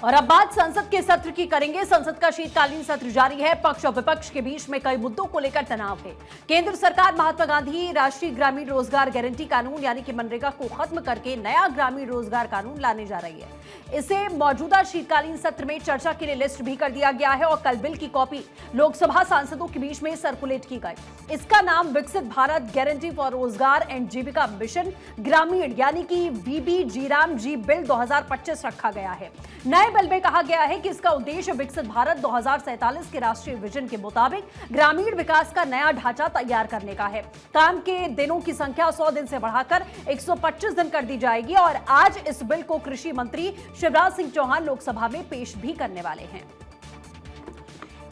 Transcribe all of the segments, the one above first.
और अब बात संसद के सत्र की करेंगे। संसद का शीतकालीन सत्र जारी है। पक्ष और विपक्ष के बीच में कई मुद्दों को लेकर तनाव है। केंद्र सरकार महात्मा गांधी राष्ट्रीय ग्रामीण रोजगार गारंटी कानून यानी कि मनरेगा को खत्म करके नया ग्रामीण रोजगार कानून लाने जा रही है। इसे मौजूदा शीतकालीन सत्र में चर्चा के लिए लिस्ट भी कर दिया गया है और कल बिल की कॉपी लोकसभा सांसदों के बीच में सर्कुलेट की गई। इसका नाम विकसित भारत गारंटी फॉर रोजगार एंड जीविका मिशन ग्रामीण यानी कि VBGRAMG बिल 2025 रखा गया है। नए बिल में कहा गया है कि इसका उद्देश्य विकसित भारत 2047 के राष्ट्रीय विजन के मुताबिक ग्रामीण विकास का नया ढांचा तैयार करने का है। काम के दिनों की संख्या 100 दिन से बढ़ाकर 125 दिन कर दी जाएगी और आज इस बिल को कृषि मंत्री शिवराज सिंह चौहान लोकसभा में पेश भी करने वाले हैं।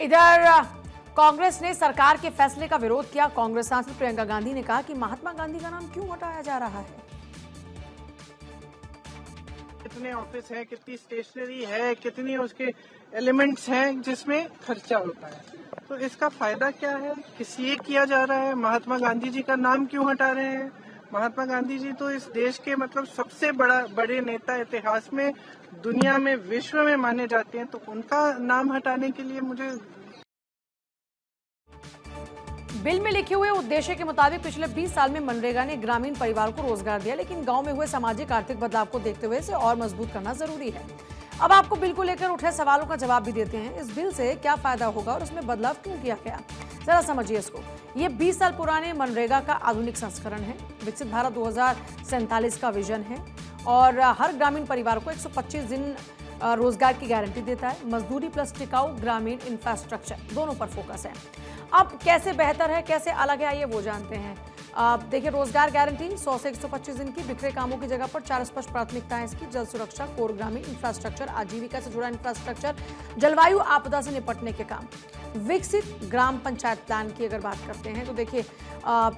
इधर कांग्रेस ने सरकार के फैसले का विरोध किया। कांग्रेस सांसद प्रियंका गांधी ने कहा कि महात्मा गांधी का नाम क्यों हटाया जा रहा है। कितने ऑफिस है, कितनी स्टेशनरी है, कितनी उसके एलिमेंट्स हैं जिसमें खर्चा होता है, तो इसका फायदा क्या है, किस लिए किया जा रहा है, महात्मा गांधी जी का नाम क्यों हटा रहे हैं। महात्मा गांधी जी तो इस देश के सबसे बड़े नेता इतिहास में, दुनिया में, विश्व में माने जाते हैं, तो उनका नाम हटाने के लिए मुझे बिल में लिखे हुए उद्देश्य के मुताबिक पिछले 20 साल में मनरेगा ने ग्रामीण परिवार को रोजगार दिया, लेकिन गांव में हुए सामाजिक आर्थिक बदलाव को देखते हुए इसे और मजबूत करना जरूरी है। अब आपको बिल को लेकर उठे सवालों का जवाब भी देते हैं। इस बिल से क्या फायदा होगा और इसमें बदलाव क्यों किया गया, जरा समझिए इसको। ये 20 साल पुराने मनरेगा का आधुनिक संस्करण है। विकसित भारत 2047 का विजन है और हर ग्रामीण परिवार को 125 दिन रोजगार की गारंटी देता है। मजदूरी प्लस टिकाऊ ग्रामीण इंफ्रास्ट्रक्चर दोनों पर फोकस है। अब कैसे बेहतर है, कैसे अलग है, आइए वो जानते हैं। देखिए, रोजगार गारंटी 100 से 125 दिन की, बिखरे कामों की जगह पर 4 स्पष्ट प्राथमिकताएं इसकी। जल सुरक्षा, कोर ग्रामीण इंफ्रास्ट्रक्चर, आजीविका से जुड़ा इंफ्रास्ट्रक्चर, जलवायु आपदा से निपटने के काम। विकसित ग्राम पंचायत प्लान की अगर बात करते हैं तो देखिए,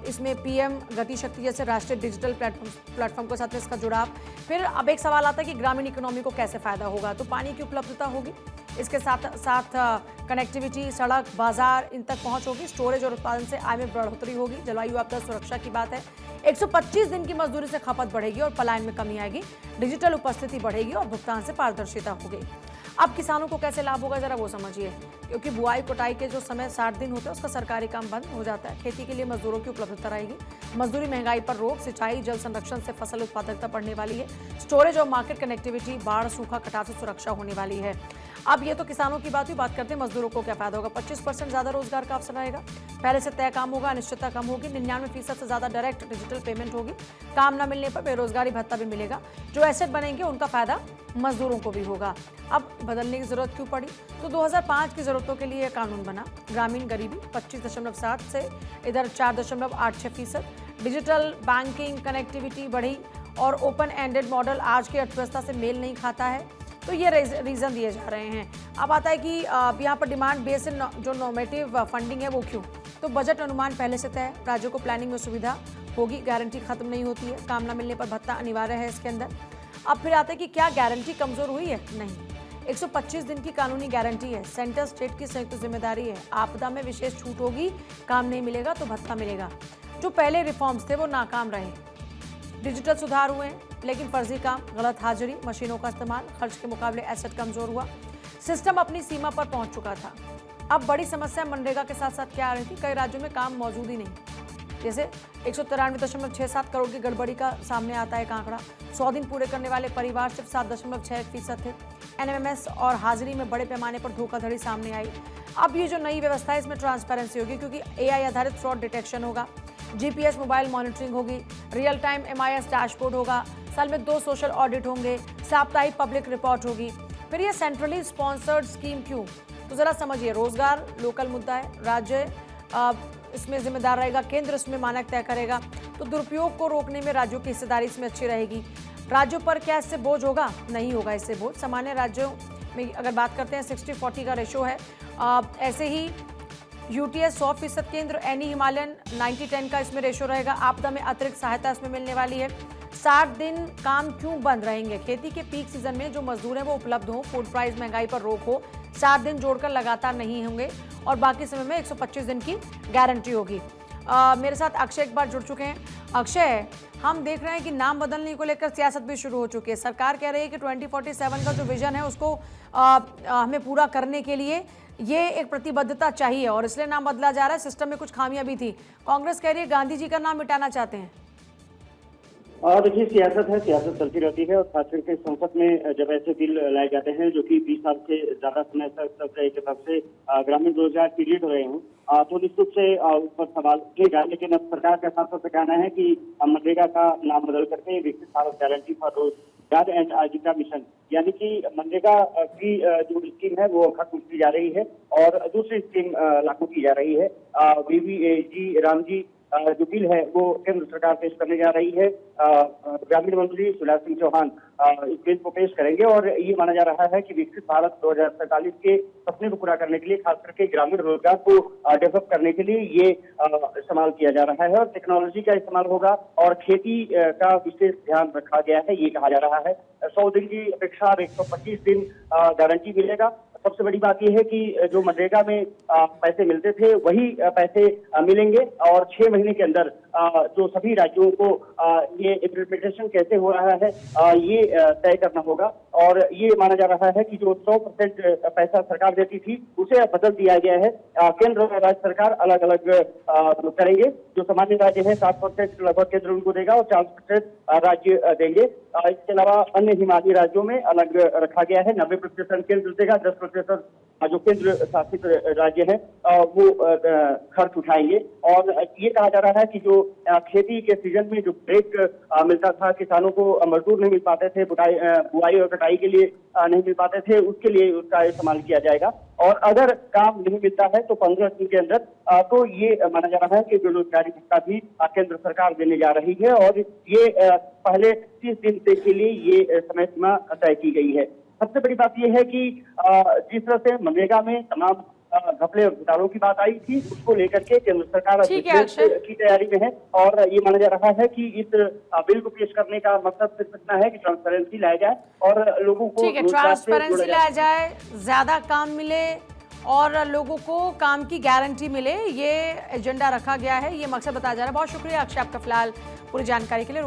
इसमें PM गति शक्ति जैसे राष्ट्रीय डिजिटल प्लेटफॉर्म के साथ में इसका जुड़ाव। फिर अब एक सवाल आता है कि ग्रामीण इकोनॉमी को कैसे फायदा होगा, तो पानी की उपलब्धता होगी, इसके साथ साथ कनेक्टिविटी, सड़क, बाजार, इन तक पहुंच होगी। स्टोरेज और उत्पादन से आय में बढ़ोतरी होगी। जलवायु आपदा सुरक्षा की बात है। 125 दिन की मजदूरी से खपत बढ़ेगी और पलायन में कमी आएगी। डिजिटल उपस्थिति बढ़ेगी और भुगतान से पारदर्शिता होगी। अब किसानों को कैसे लाभ होगा, जरा वो समझिए। क्योंकि बुआई कुटाई के जो समय 60 दिन होते हैं उसका सरकारी काम बंद हो जाता है। खेती के लिए मजदूरों की उपलब्धता रहेगी। मजदूरी महंगाई पर रोक, सिंचाई जल संरक्षण से फसल उत्पादकता बढ़ने वाली है। स्टोरेज और मार्केट कनेक्टिविटी, बाढ़ सूखा कटाव से सुरक्षा होने वाली है। अब ये तो किसानों की बात हुई, बात करते हैं मजदूरों को क्या फायदा होगा। 25% ज्यादा रोजगार का अवसर रहेगा। पहले से तय काम होगा, अनिश्चितता कम होगी। 99% से ज्यादा डायरेक्ट डिजिटल पेमेंट होगी। काम न मिलने पर बेरोजगारी भत्ता भी मिलेगा। जो एसेट बनेंगे उनका फायदा मजदूरों को भी होगा। अब बदलने की जरूरत क्यों पड़ी, तो 2005 की जरूरतों के लिए यह कानून बना। ग्रामीण गरीबी 25.7 से इधर 4.86%। डिजिटल बैंकिंग कनेक्टिविटी बढ़ी और ओपन एंडेड मॉडल आज की अर्थव्यवस्था से मेल नहीं खाता है, तो ये रीजन दिए जा रहे हैं। अब आता है कि यहाँ पर डिमांड बेस्ड जो नॉर्मेटिव फंडिंग है वो क्यों, तो बजट अनुमान पहले से तय, राज्यों को प्लानिंग में सुविधा होगी, गारंटी खत्म नहीं होती है, काम न मिलने पर भत्ता अनिवार्य है इसके अंदर। अब फिर आता है कि क्या गारंटी कमजोर हुई है, नहीं। 125 दिन की कानूनी गारंटी है, सेंटर स्टेट की संयुक्त जिम्मेदारी है। आपदा में विशेष छूट होगी, काम नहीं मिलेगा तो भत्ता मिलेगा। जो पहले रिफॉर्म्स थे वो नाकाम रहे। डिजिटल सुधार हुए लेकिन फर्जी काम, गलत हाजिरी, मशीनों का इस्तेमाल, खर्च के मुकाबले एसेट कमजोर हुआ। सिस्टम अपनी सीमा पर पहुंच चुका था। अब बड़ी समस्या मनरेगा के साथ साथ क्या आ रही थी, कई राज्यों में काम मौजूद ही नहीं। जैसे 193.67 करोड़ की गड़बड़ी का सामने आता है आंकड़ा। 100 दिन पूरे करने वाले परिवार सिर्फ 7.61% थे। NMMS और हाजिरी में बड़े पैमाने पर धोखाधड़ी सामने आई। अब ये जो नई व्यवस्था है इसमें ट्रांसपेरेंसी होगी, क्योंकि AI आधारित फ्रॉड डिटेक्शन होगा, GPS मोबाइल मॉनिटरिंग होगी, रियल टाइम MIS डैशबोर्ड होगा, साल में 2 सोशल ऑडिट होंगे, साप्ताहिक पब्लिक रिपोर्ट होगी। फिर ये सेंट्रली स्पॉन्सर्ड स्कीम क्यों, तो जरा समझिए। रोजगार लोकल मुद्दा है, राज्य इसमें जिम्मेदार रहेगा, केंद्र इसमें मानक तय करेगा, तो दुरुपयोग को रोकने में राज्यों की हिस्सेदारी इसमें अच्छी रहेगी। राज्यों पर क्या इससे बोझ होगा, नहीं होगा इससे बोझ। सामान्य राज्यों में अगर बात करते हैं 60-40 का रेशो है। ऐसे ही UTS 100% केंद्र, एनी हिमालयन 90-10 का इसमें रेशो रहेगा। आपदा में अतिरिक्त सहायता इसमें मिलने वाली है। 60 दिन काम क्यों बंद रहेंगे, खेती के पीक सीजन में जो मजदूर हैं वो उपलब्ध हो, फूड प्राइस महंगाई पर रोक हो, 60 दिन जोड़कर लगातार नहीं होंगे और बाकी समय में 125 दिन की गारंटी होगी। मेरे साथ अक्षय एक बार जुड़ चुके हैं। अक्षय, हम देख रहे हैं कि नाम बदलने को लेकर सियासत भी शुरू हो चुकी है। सरकार कह रही है कि 2047 का जो विजन है उसको हमें पूरा करने के लिए ये एक प्रतिबद्धता चाहिए और इसलिए नाम बदला जा रहा है। सिस्टम में कुछ खामियां भी थी। कांग्रेस कह रही है गांधी जी का नाम मिटाना चाहते हैं। देखिए, सियासत है, सियासत चलती रहती है और खास करके संसद में जब ऐसे बिल लाए जाते हैं जो कि 20 साल से ज्यादा समय तक एक तरफ से ग्रामीण रोजगार पीड़ित हो रहे हैं, तो निश्चित रूप से उस पर सवाल किए जाए। लेकिन अब सरकार का साफ तौर पर कहना है कि मनरेगा का नाम बदल करके विकसित भारत गारंटी फॉर रोजगार एंड आजीविका मिशन, यानी कि मनरेगा की जो स्कीम है वो खत्म की जा रही है और दूसरी स्कीम लागू की जा रही है। VVG राम जी जो बिल है वो केंद्र सरकार पेश करने जा रही है। ग्रामीण मंत्री शिवराज सिंह चौहान इस बिल को पेश करेंगे और ये माना जा रहा है कि विकसित भारत 2047 के सपने को पूरा करने के लिए, खास करके ग्रामीण रोजगार को डेवलप करने के लिए ये इस्तेमाल किया जा रहा है और टेक्नोलॉजी का इस्तेमाल होगा और खेती का विशेष ध्यान रखा गया है। ये कहा जा रहा है 100 दिन की अपेक्षा 125 दिन गारंटी मिलेगा। सबसे बड़ी बात यह है कि जो मनरेगा में पैसे मिलते थे वही पैसे मिलेंगे और 6 महीने के अंदर जो सभी राज्यों को ये इम्प्लीमेंटेशन कैसे हो रहा है ये तय करना होगा। और ये माना जा रहा है कि जो 100% पैसा सरकार देती थी उसे अब बदल दिया गया है। केंद्र और राज्य सरकार अलग अलग करेंगे। जो सामान्य राज्य है 7% लगभग केंद्र उनको देगा और 4% राज्य देंगे। इसके अलावा अन्य हिमालयी राज्यों में अलग रखा गया है। 90% केंद्र देगा, 10% जो केंद्र शासित राज्य है वो खर्च उठाएंगे। और ये कहा जा रहा है कि जो खेती के सीजन में जो ब्रेक मिलता था, किसानों को मजदूर नहीं मिल पाते थे, बुआई और कटाई के लिए नहीं मिल पाते थे, उसके लिए उसका इस्तेमाल किया जाएगा। और अगर काम नहीं मिलता है तो 15 दिन के अंदर तो ये माना जा रहा है कि बेरोजगारी भत्ता भी केंद्र सरकार देने जा रही है और ये पहले 30 दिन के लिए ये समय सीमा तय की गई है। सबसे बड़ी बात यह है कि जिस तरह से मनरेगा में तमाम घपले और घोटालों की बात आई थी, उसको लेकर के केंद्र सरकार की तैयारी में है और ये माना जा रहा है कि इस बिल को पेश करने का मकसद सिर्फ इतना है कि ट्रांसपेरेंसी लाया जाए और लोगों को ट्रांसपेरेंसी लाया जाए, ज्यादा काम मिले और लोगों को काम की गारंटी मिले, ये एजेंडा रखा गया है, ये मकसद बताया जा रहा है। बहुत शुक्रिया अक्षय आपका फिलहाल पूरी जानकारी के लिए।